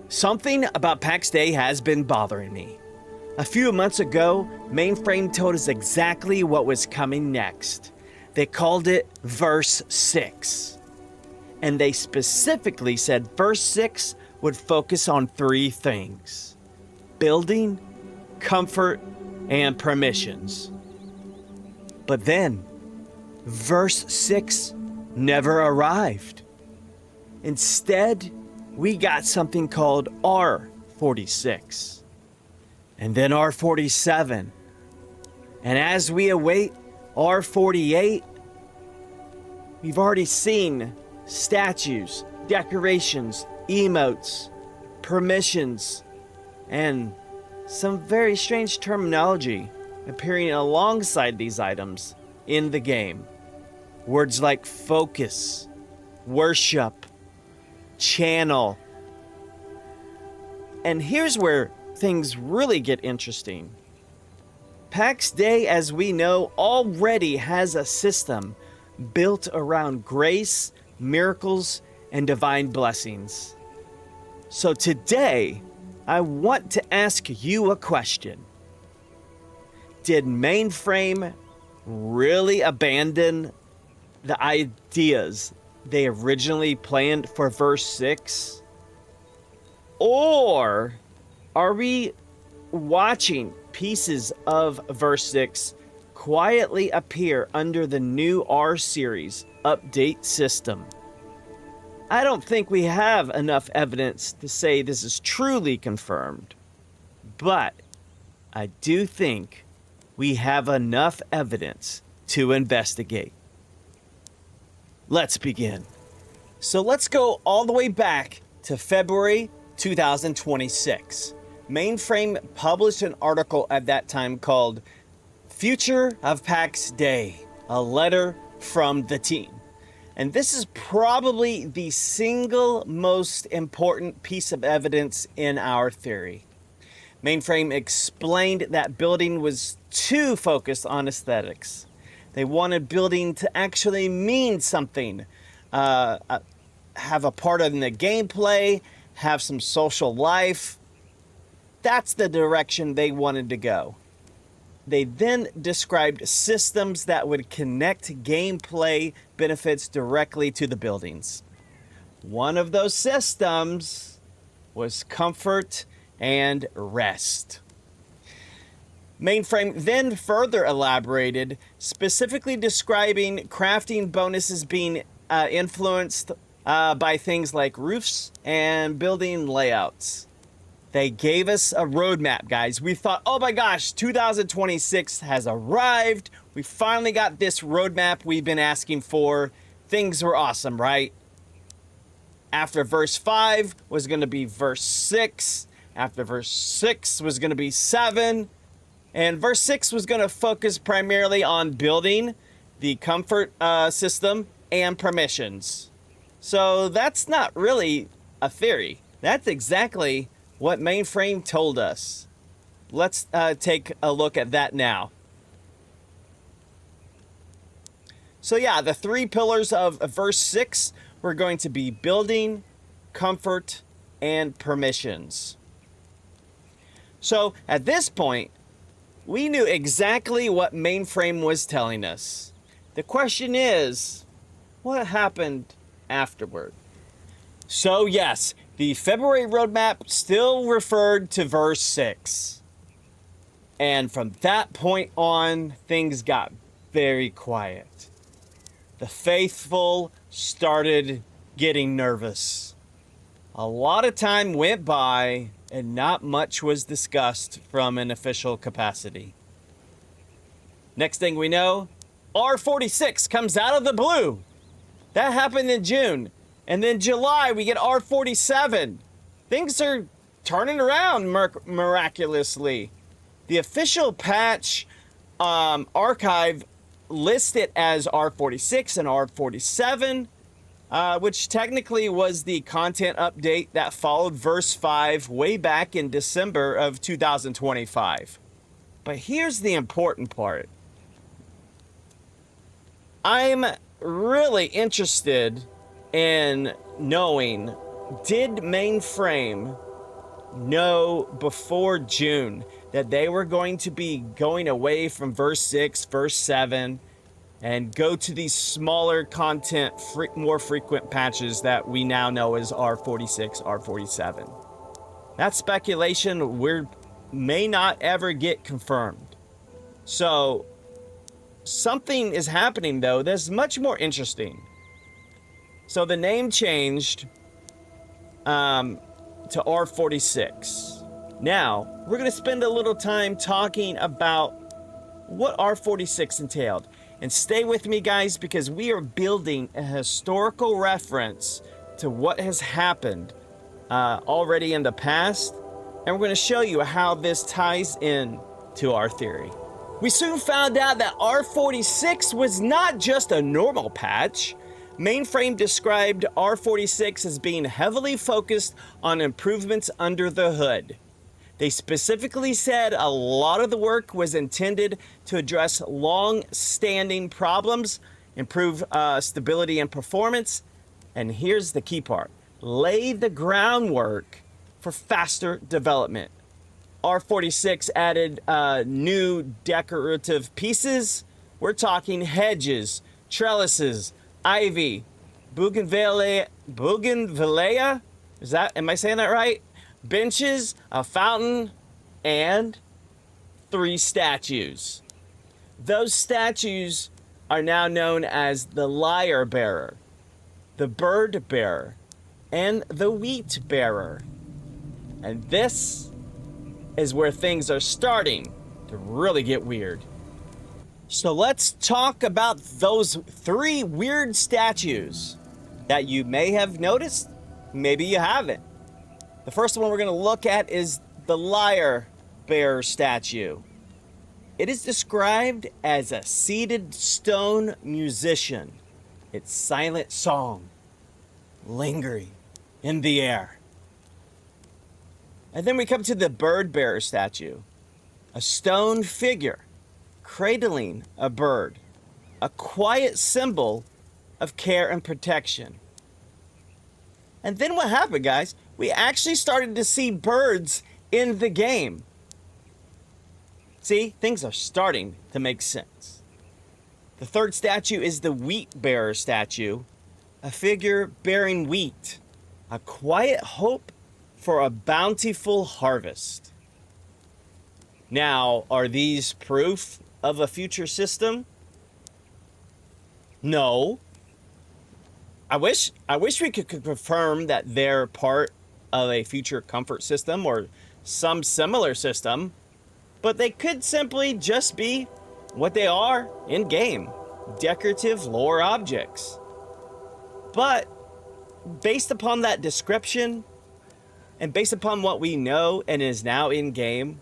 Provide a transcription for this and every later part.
Something about Pax Dei has been bothering me. A few months ago, Mainframe told us exactly what was coming next. They called it Verse 6. And they specifically said Verse 6 would focus on three things: building, comfort, and permissions. But then, Verse 6 never arrived. Instead, we got something called R46, and then R47. And as we await R48, we've already seen statues, decorations, emotes, permissions, and some very strange terminology appearing alongside these items in the game. Words like focus, worship, channel. And here's where things really get interesting. Pax Dei, as we know, already has a system built around grace, miracles, and divine blessings. So today, I want to ask you a question. Did Mainframe really abandon the ideas they originally planned for Verse 6? Or are we watching pieces of Verse 6 quietly appear under the new R series update system? I don't think we have enough evidence to say this is truly confirmed, but I do think we have enough evidence to investigate. Let's begin. So let's go all the way back to February 2026. Mainframe published an article at that time called Future of Pax Dei, a letter from the team. And this is probably the single most important piece of evidence in our theory. Mainframe explained that building was too focused on aesthetics. They wanted building to actually mean something, have a part in the gameplay, have some social life. That's the direction they wanted to go. They then described systems that would connect gameplay benefits directly to the buildings. One of those systems was comfort and rest. Mainframe then further elaborated, specifically describing crafting bonuses being influenced by things like roofs and building layouts. They gave us a roadmap, guys. We thought, oh my gosh, 2026 has arrived. We finally got this roadmap we've been asking for. Things were awesome, right? After verse 5 was going to be verse 6. After verse 6 was going to be 7. And verse 6 was going to focus primarily on building, the comfort system, and permissions. So that's not really a theory. That's exactly what Mainframe told us. Let's take a look at that now. So yeah, the three pillars of verse 6 were going to be building, comfort, and permissions. So at this point, we knew exactly what Mainframe was telling us. The question is, what happened afterward? So yes, the February roadmap still referred to verse 6. And from that point on, things got very quiet. The faithful started getting nervous. A lot of time went by and not much was discussed from an official capacity. Next thing we know, R46 comes out of the blue. That happened in June. And then July, we get R47. Things are turning around miraculously. The official patch archive lists it as R46 and R47, which technically was the content update that followed verse 5 way back in December of 2025. But here's the important part. I'm really interested in knowing, did Mainframe know before June that they were going to be going away from verse 6, verse 7, and go to these smaller content, more frequent patches that we now know as R46, R47. That speculation may not ever get confirmed. So something is happening, though, that's much more interesting. So the name changed to R46. Now, we're going to spend a little time talking about what R46 entailed. And stay with me, guys, because we are building a historical reference to what has happened already in the past. And we're going to show you how this ties in to our theory. We soon found out that R46 was not just a normal patch. Mainframe described R46 as being heavily focused on improvements under the hood. They specifically said a lot of the work was intended to address long-standing problems, improve stability and performance, and here's the key part: lay the groundwork for faster development. R46 added new decorative pieces. We're talking hedges, trellises, ivy, bougainvillea. Am I saying that right? Benches, a fountain, and 3 statues. Those statues are now known as the Lyrebearer, the Birdbearer, and the Wheatbearer. And this is where things are starting to really get weird. So let's talk about those 3 weird statues that you may have noticed, maybe you haven't. The first one we're going to look at is the Lyrebearer statue. It is described as a seated stone musician, its silent song lingering in the air. And then we come to the Birdbearer statue, a stone figure cradling a bird, a quiet symbol of care and protection. And then what happened, guys? We actually started to see birds in the game. See, things are starting to make sense. The third statue is the Wheatbearer statue, a figure bearing wheat, a quiet hope for a bountiful harvest. Now, are these proof of a future system? No. I wish we could confirm that they're part of a future comfort system or some similar system, but they could simply just be what they are in game, decorative lore objects. But based upon that description and based upon what we know and is now in game,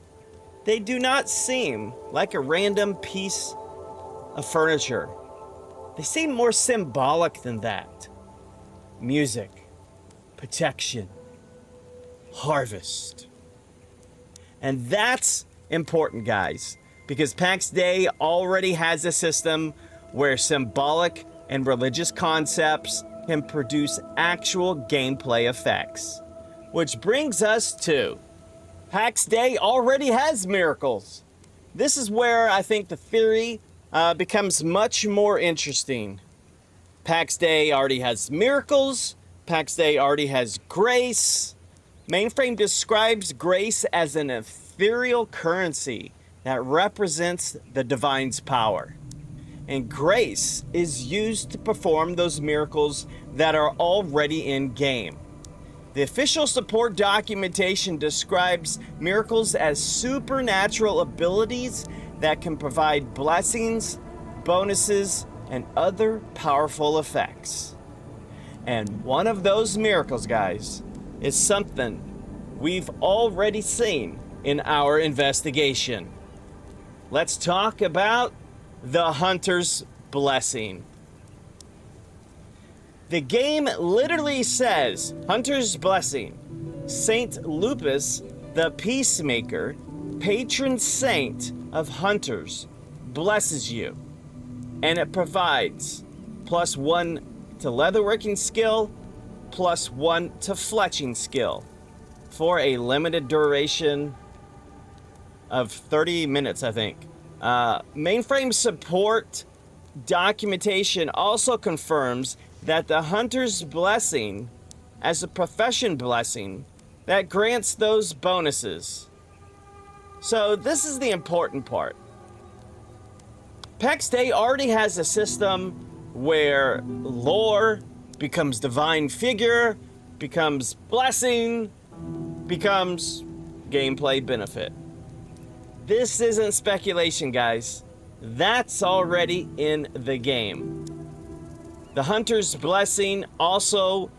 they do not seem like a random piece of furniture. They seem more symbolic than that. Music, protection, harvest. And that's important, guys, because Pax Dei already has a system where symbolic and religious concepts can produce actual gameplay effects. Which brings us to Pax Dei already has miracles. This is where I think the theory becomes much more interesting. Pax Dei already has miracles. Pax Dei already has grace. Mainframe describes grace as an ethereal currency that represents the divine's power. And grace is used to perform those miracles that are already in game. The official support documentation describes miracles as supernatural abilities that can provide blessings, bonuses, and other powerful effects. And one of those miracles, guys, is something we've already seen in our investigation. Let's talk about the Hunter's Blessing. The game literally says, Hunter's Blessing, Saint Lupus, the Peacemaker, patron saint of hunters, blesses you. And it provides +1 to leatherworking skill, +1 to fletching skill. for a limited duration of 30 minutes, I think. Mainframe support documentation also confirms that the Hunter's Blessing, as a profession blessing, that grants those bonuses. So this is the important part. Pax Dei already has a system where lore becomes divine figure, becomes blessing, becomes gameplay benefit. This isn't speculation, guys. That's already in the game. The Hunter's Blessing also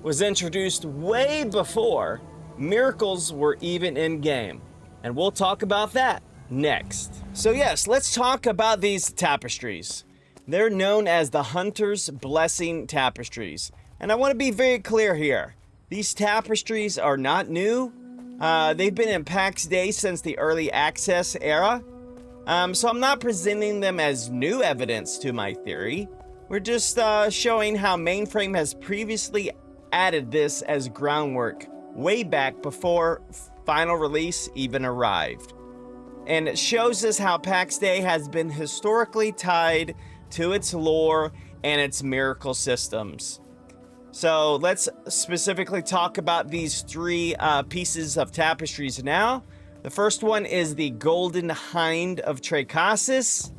was introduced way before miracles were even in game. And we'll talk about that next. So yes, let's talk about these tapestries. They're known as the Hunter's Blessing tapestries. And I want to be very clear here. These tapestries are not new. They've been in Pax Dei since the early access era. So I'm not presenting them as new evidence to my theory. We're just showing how Mainframe has previously added this as groundwork way back before final release even arrived. And it shows us how Pax Dei has been historically tied to its lore and its miracle systems. So let's specifically talk about these three pieces of tapestries now. The first one is the Golden Hind of Tricasis,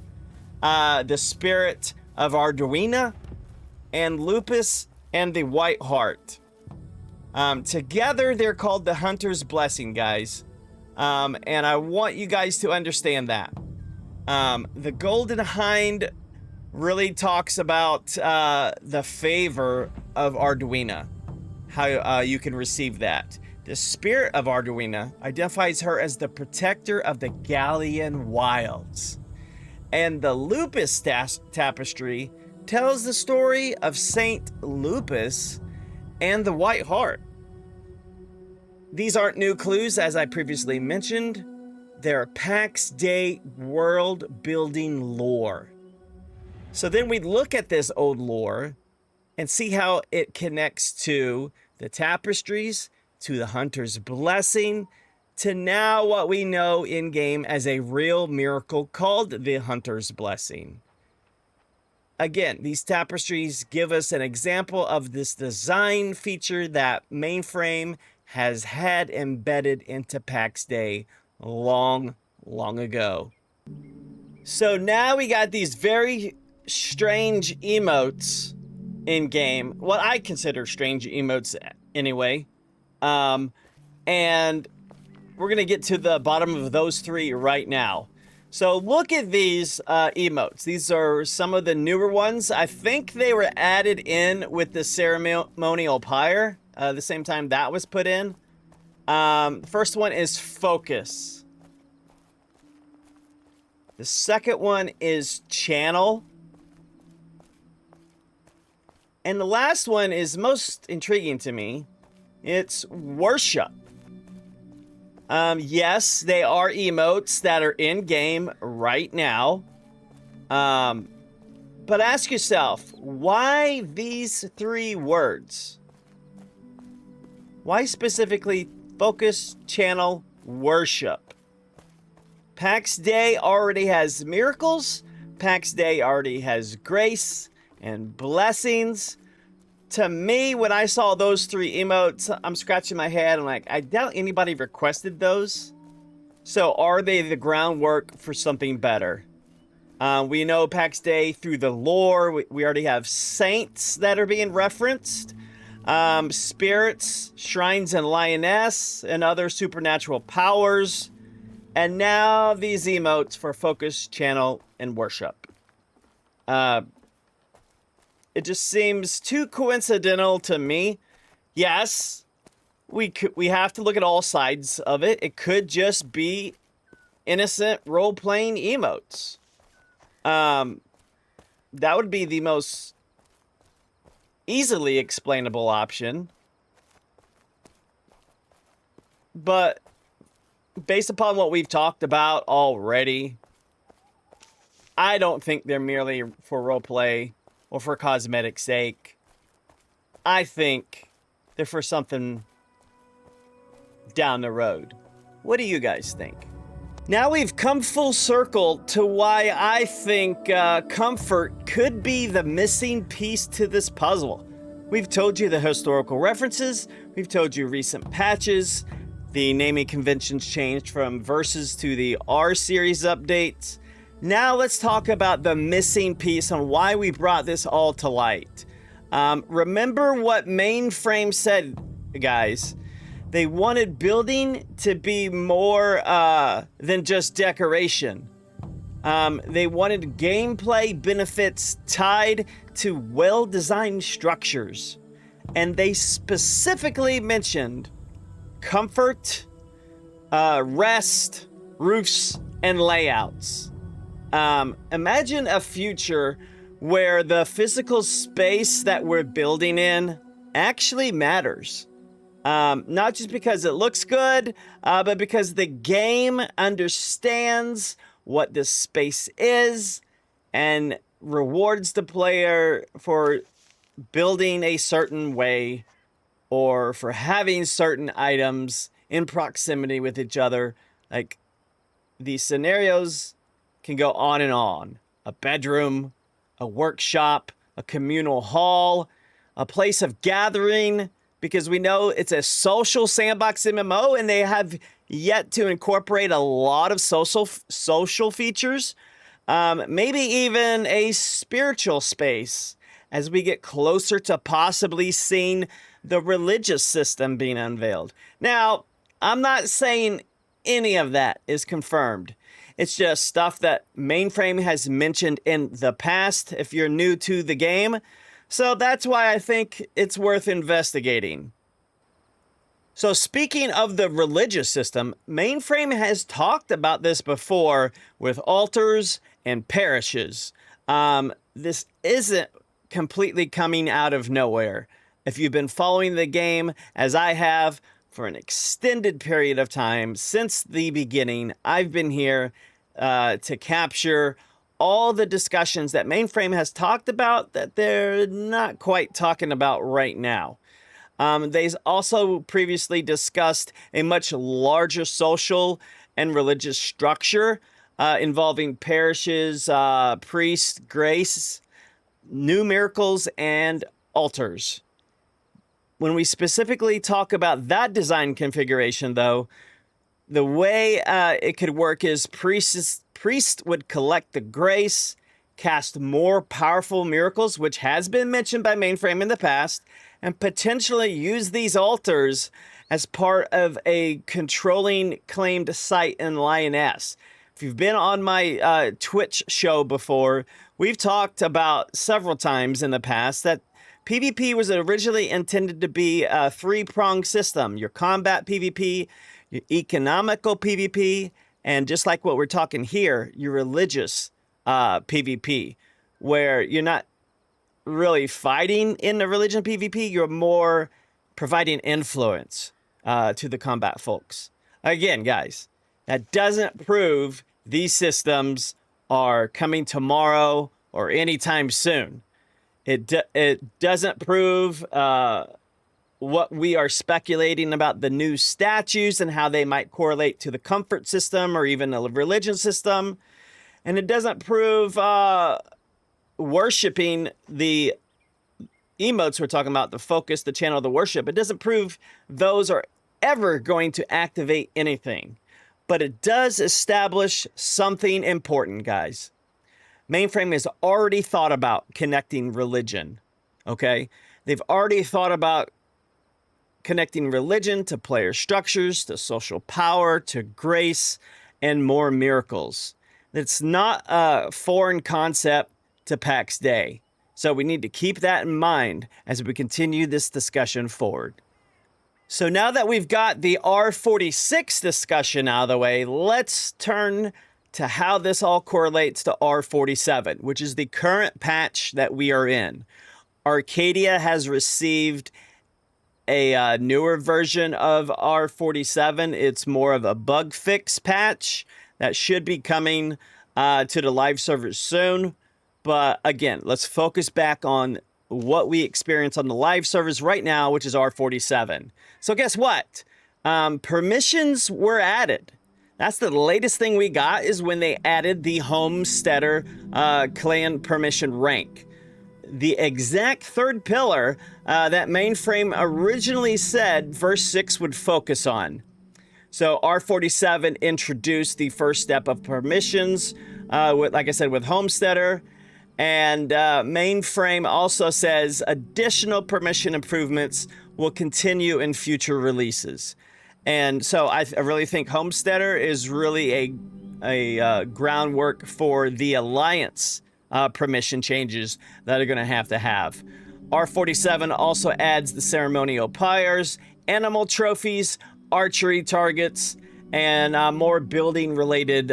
the Spirit of Arduina, and Lupus and the White Heart. Together, they're called the Hunter's Blessing, guys. And I want you guys to understand that. The Golden Hind really talks about the favor of Arduina, how you can receive that. The Spirit of Arduina identifies her as the protector of the Gallian wilds. And the Lupus tapestry tells the story of Saint Lupus and the White Heart. These aren't new clues, as I previously mentioned. They're Pax Dei world-building lore. So then we look at this old lore and see how it connects to the tapestries, to the Hunter's Blessing, to now what we know in-game as a real miracle called the Hunter's Blessing. Again, these tapestries give us an example of this design feature that Mainframe has had embedded into Pax Dei long ago. So now we got these very strange emotes in game. What I consider strange emotes anyway. And we're gonna get to the bottom of those three right now. So look at these emotes. These are some of the newer ones. I think they were added in with the ceremonial pyre, the same time that was put in. First one is focus. The second one is channel. And the last one is most intriguing to me. It's worship. Yes, they are emotes that are in game right now. But ask yourself, why these three words? Why specifically focus, channel, worship? Pax Dei already has miracles. Pax Dei already has grace and blessings. To me, when I saw those three emotes, I'm scratching my head. I'm like, I doubt anybody requested those. So are they the groundwork for something better? We know Pax Dei through the lore. We already have saints that are being referenced. Spirits, shrines and lioness, and other supernatural powers. And now these emotes for focus, channel, and worship. It just seems too coincidental to me. Yes, we have to look at all sides of it. It could just be innocent role-playing emotes. That would be the most easily explainable option. But based upon what we've talked about already, I don't think they're merely for roleplay or for cosmetic sake. I think they're for something down the road. What do you guys think? Now we've come full circle to why I think comfort could be the missing piece to this puzzle. We've told you the historical references, we've told you recent patches, the naming conventions changed from verses to the R series updates. Now let's talk about the missing piece and why we brought this all to light. Remember what Mainframe said, guys. They wanted building to be more than just decoration. They wanted gameplay benefits tied to well-designed structures. And they specifically mentioned comfort, rest, roofs, and layouts. Imagine a future where the physical space that we're building in actually matters. Not just because it looks good, but because the game understands what this space is and rewards the player for building a certain way or for having certain items in proximity with each other. Like, these scenarios can go on and on. A bedroom, a workshop, a communal hall, a place of gathering, because we know it's a social sandbox MMO and they have yet to incorporate a lot of social features. Maybe even a spiritual space as we get closer to possibly seeing the religious system being unveiled. Now, I'm not saying any of that is confirmed. It's just stuff that Mainframe has mentioned in the past if you're new to the game. So that's why I think it's worth investigating. So speaking of the religious system, Mainframe has talked about this before with altars and parishes. This isn't completely coming out of nowhere. If you've been following the game, as I have, for an extended period of time since the beginning, I've been here to capture all the discussions that Mainframe has talked about that they're not quite talking about right now. They've also previously discussed a much larger social and religious structure involving parishes, priests, grace, new miracles, and altars. When we specifically talk about that design configuration, though, the way it could work is priest would collect the grace, cast more powerful miracles, which has been mentioned by Mainframe in the past, and potentially use these altars as part of a controlling claimed site in Lioness. If you've been on my Twitch show before, we've talked about several times in the past that PvP was originally intended to be a three-pronged system: your combat PvP, your economical PvP, and just like what we're talking here, your religious PvP, where you're not really fighting in the religion PvP, you're more providing influence to the combat folks. Again, guys, that doesn't prove these systems are coming tomorrow or anytime soon. It doesn't prove what we are speculating about the new statues and how they might correlate to the comfort system or even the religion system. And it doesn't prove worshiping the emotes we're talking about, the focus, the channel, the worship. It doesn't prove those are ever going to activate anything. But it does establish something important, guys. Mainframe has already thought about connecting religion, okay? They've already thought about connecting religion to player structures, to social power, to grace, and more miracles. It's not a foreign concept to Pax Dei. So we need to keep that in mind as we continue this discussion forward. So now that we've got the R46 discussion out of the way, let's turn to how this all correlates to R47, which is the current patch that we are in. Arcadia has received a newer version of R47. It's more of a bug fix patch that should be coming to the live servers soon. But again, let's focus back on what we experience on the live servers right now, which is R47. So guess what? Permissions were added. That's the latest thing we got, is when they added the Homesteader clan permission rank. The exact third pillar that Mainframe originally said verse 6 would focus on. So R47 introduced the first step of permissions, like I said, with Homesteader. And Mainframe also says additional permission improvements will continue in future releases. And so I really think Homesteader is really a groundwork for the Alliance permission changes that are going to have. R47 also adds the ceremonial pyres, animal trophies, archery targets, and more building-related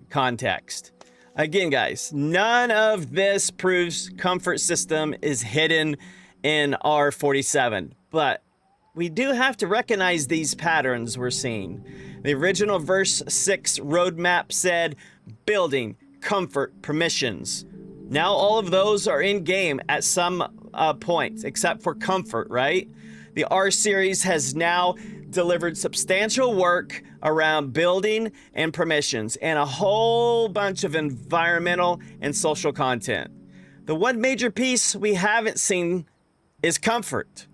context. Again, guys, none of this proves comfort system is hidden in R47, but we do have to recognize these patterns we're seeing. The original verse 6 roadmap said building, comfort, permissions. Now all of those are in game at some point, except for comfort, right? The R series has now delivered substantial work around building and permissions, and a whole bunch of environmental and social content. The one major piece we haven't seen is comfort.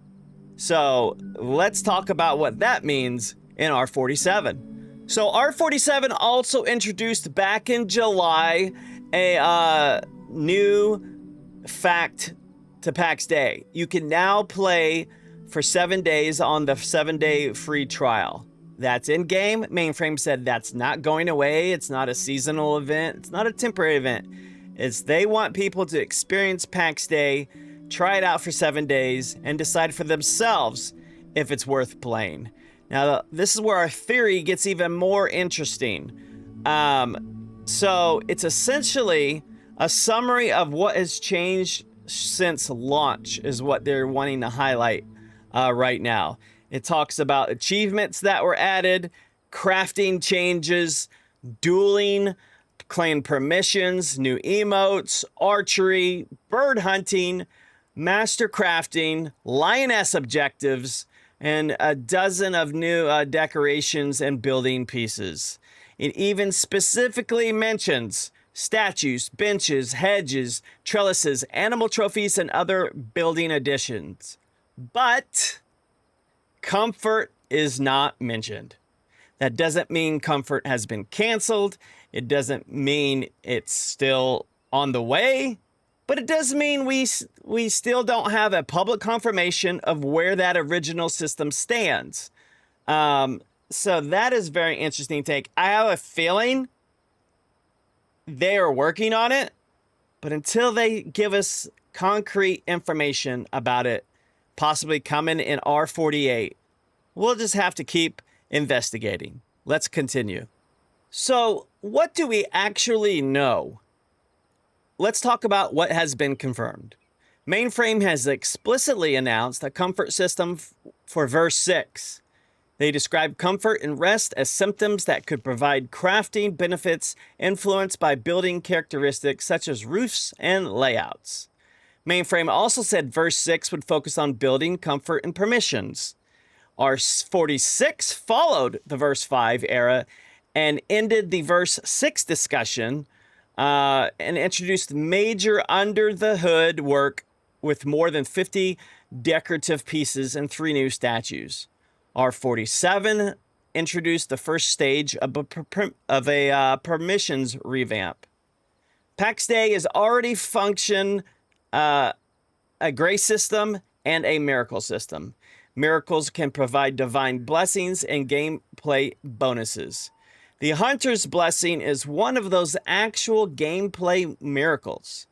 So let's talk about what that means in R47. So R47 also introduced back in July a new fact to Pax Dei. You can now play for 7 days on the 7-day free trial. That's in game. Mainframe said that's not going away. It's not a seasonal event. It's not a temporary event. They want people to experience Pax Dei, try it out for 7 days, and decide for themselves if it's worth playing. Now, this is where our theory gets even more interesting. So it's essentially a summary of what has changed since launch is what they're wanting to highlight right now. It talks about achievements that were added, crafting changes, dueling, clan permissions, new emotes, archery, bird hunting, master crafting, lioness objectives, and a dozen of new decorations and building pieces. It even specifically mentions statues, benches, hedges, trellises, animal trophies, and other building additions. But comfort is not mentioned. That doesn't mean comfort has been canceled. It doesn't mean it's still on the way. But it does mean we still don't have a public confirmation of where that original system stands. So that is very interesting take. I have a feeling they are working on it, but until they give us concrete information about it possibly coming in R48, we'll just have to keep investigating. Let's continue. So what do we actually know? Let's talk about what has been confirmed. Mainframe has explicitly announced a comfort system for verse 6. They describe comfort and rest as symptoms that could provide crafting benefits influenced by building characteristics such as roofs and layouts. Mainframe also said verse 6 would focus on building, comfort, and permissions. R46 followed the verse 5 era and ended the verse 6 discussion and introduced major under-the-hood work with more than 50 decorative pieces and 3 new statues. R47 introduced the first stage of a permissions revamp. Pax Dei is already function a grace system and a miracle system. Miracles can provide divine blessings and gameplay bonuses. The Hunter's Blessing is one of those actual gameplay miracles.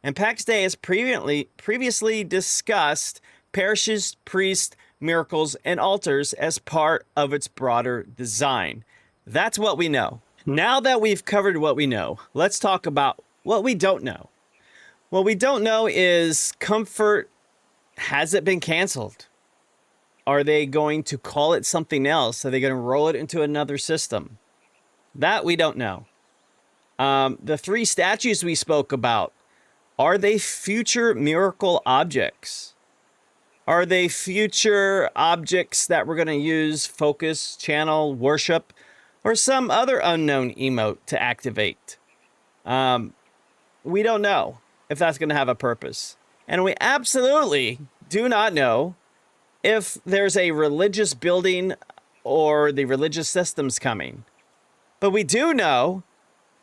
And Pax Dei has previously discussed parishes, priests, miracles, and altars as part of its broader design. That's what we know. Now that we've covered what we know, let's talk about what we don't know. What we don't know is comfort. Has it been canceled? Are they going to call it something else? Are they going to roll it into another system? That we don't know. The 3 statues we spoke about, Are they future miracle objects? Are they future objects that we're going to use focus, channel, worship, or some other unknown emote to activate? We don't know if that's going to have a purpose. And we absolutely do not know if there's a religious building or the religious systems coming. But we do know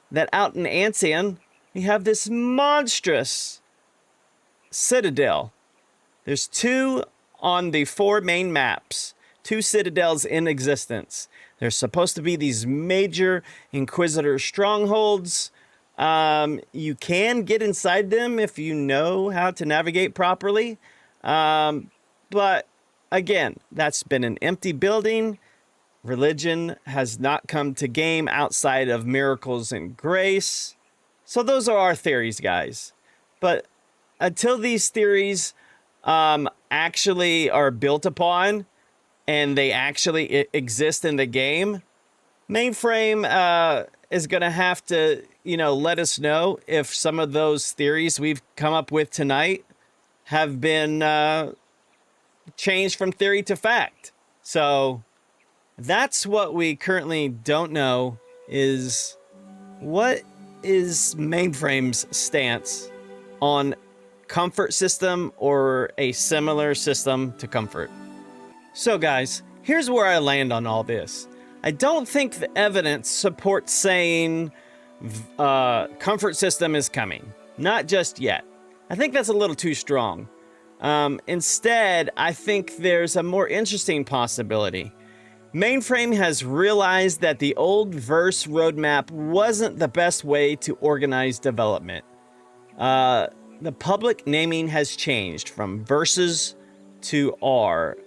that out in Ancien, we have this monstrous citadel. There's 2 on the 4 main maps, 2 citadels in existence. There's supposed to be these major Inquisitor strongholds. You can get inside them if you know how to navigate properly. But again, that's been an empty building. Religion has not come to game outside of miracles and grace. So those are our theories, guys. But until these theories actually are built upon and they actually exist in the game, Mainframe is going to have to, let us know if some of those theories we've come up with tonight have been changed from theory to fact. So that's what we currently don't know, is what is Mainframe's stance on comfort system or a similar system to comfort. So guys, here's where I land on all this. I don't think the evidence supports saying comfort system is coming. Not just yet. I think that's a little too strong. Instead, I think there's a more interesting possibility. Mainframe has realized that the old verse roadmap wasn't the best way to organize development. The public naming has changed from verses to R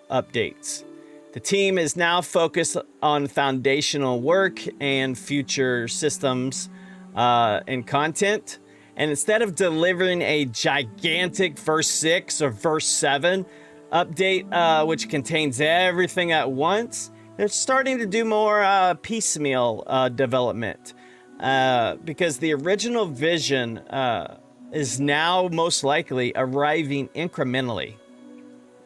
updates. The team is now focused on foundational work and future systems and content. And instead of delivering a gigantic verse 6 or verse 7 update, which contains everything at once, they're starting to do more piecemeal development. Because the original vision is now most likely arriving incrementally.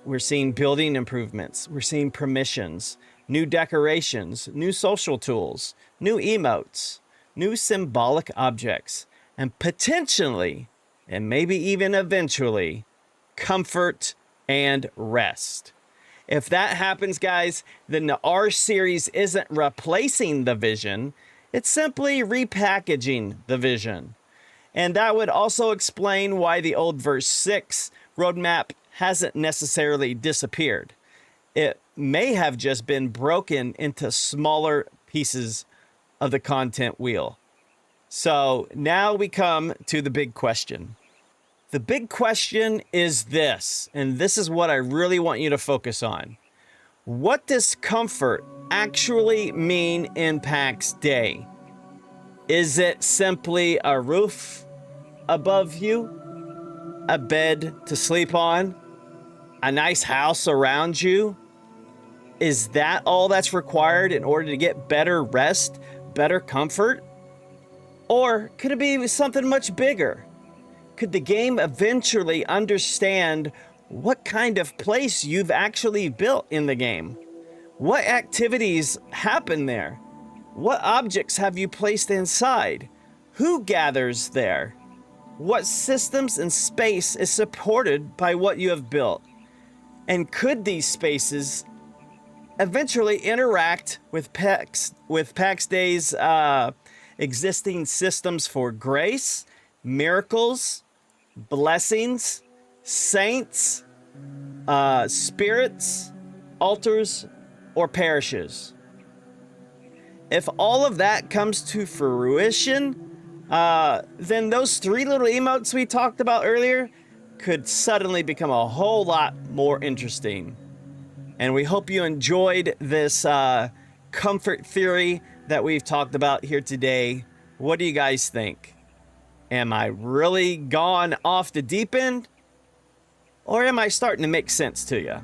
We're seeing building improvements. We're seeing permissions, new decorations, new social tools, new emotes, new symbolic objects, and potentially, and maybe even eventually, comfort and rest. If that happens, guys, then the R series isn't replacing the vision. It's simply repackaging the vision. And that would also explain why the old verse 6 roadmap hasn't necessarily disappeared. It may have just been broken into smaller pieces of the content wheel. So now we come to the big question. The big question is this, and this is what I really want you to focus on. What does comfort actually mean in Pax Dei? Is it simply a roof above you, a bed to sleep on, a nice house around you? Is that all that's required in order to get better rest, better comfort? Or could it be something much bigger? Could the game eventually understand what kind of place you've actually built in the game? What activities happen there? What objects have you placed inside? Who gathers there? What systems and space is supported by what you have built? And could these spaces eventually interact with Pax Dei's existing systems for grace, miracles, blessings, saints, spirits, altars, or parishes? If all of that comes to fruition, then those 3 little emotes we talked about earlier could suddenly become a whole lot more interesting. And we hope you enjoyed this comfort theory that we've talked about here today. What do you guys think? Am I really gone off the deep end? Or am I starting to make sense to you?